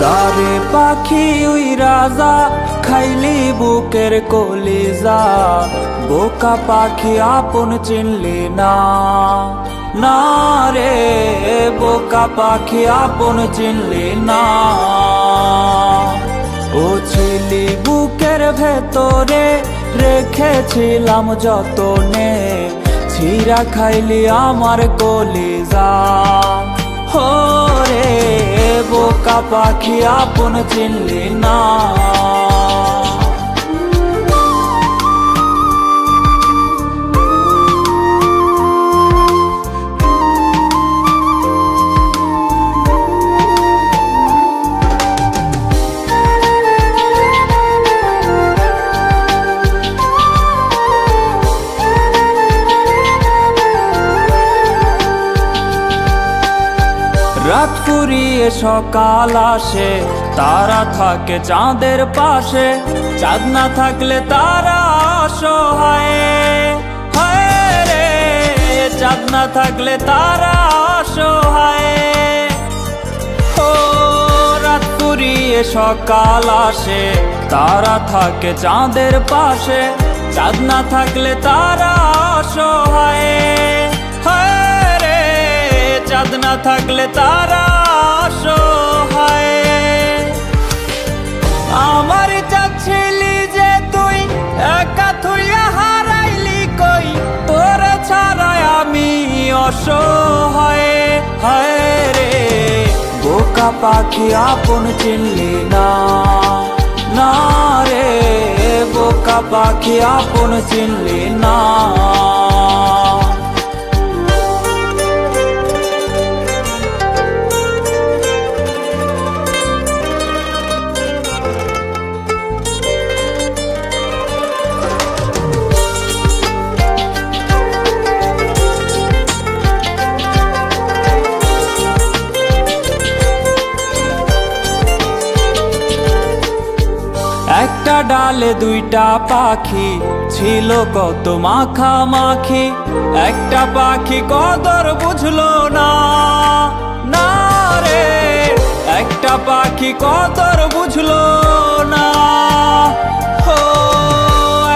যারে পাখি উইরা যা খাইলি বুকের কলিজা, বোকা পাখি আপন চিনলি না, না রে বোকা পাখি আপন চিনলি না। ও ছিলি বুকের ভেতরে রেখেছিলাম যতনে, ছিঁড়া খাইলি আমার কলিজা। হো রে বোকা পাখি আপন চিনলি না। রাত ফুরিয়ে সকাল আসে, তারা থাকে চাঁদের পাশে, চাঁদ না থাকলে তারা অসহায়। হায় রে চাঁদ না থাকলে তারা অসহায়। ও রাত ফুরিয়ে সকাল আসে, তারা থাকে চাঁদের পাশে, চাঁদ না থাকলে তারা অসহায়। চাঁদ না থাকলে তারা অসহায়। আমার চাচ্ছিলি যে তুই একা থুইয়া হারাইলি কই, তোর ছাড়াই আমি অসহায়। হায় রে বোকা পাখি আপন চিনলি না, না রে বোকা পাখি আপন চিনলি না। একটা ডালে দুইটা পাখি ছিল কত মাখামাখি, একটা পাখি কদর বুঝলো না, না রে একটা পাখি কদর বুঝলো না। ও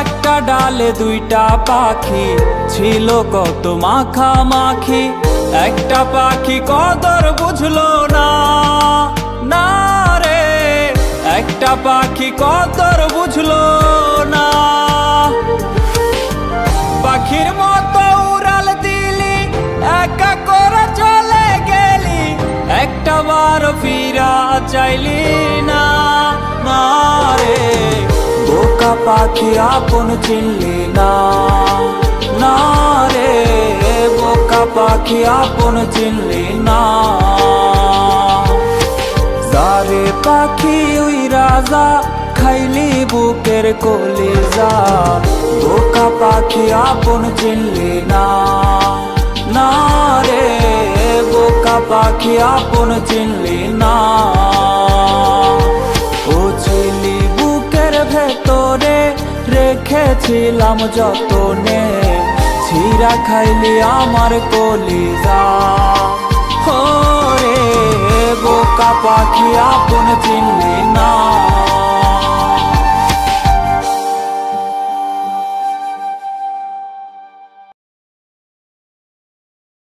একটা ডালে দুইটা পাখি ছিল কত মাখামাখি, একটা পাখি কদর বুঝলো না, না রে একটা পাখি কদর বুঝলো না। পাখির মতো উড়াল দিলি, একা করে চলে গেলি, একটা বার ফিরা চাইলি না, না রে বোকা পাখি আপন চিনলি না, না রে বোকা পাখি আপন চিনলি না। যারে পাখি উইরা যা খাইলি বুকের কলিজা, বোকা পাখি আপন চিনলি না, না রে বোকা পাখি আপন চিনলি না। ও ছিলি বুকের ভেতরে রেখেছিলাম যতনে, ছিঁড়া খাইলি আমার কলিজা। হো রে বোকা পাখি আপন চিনলি না।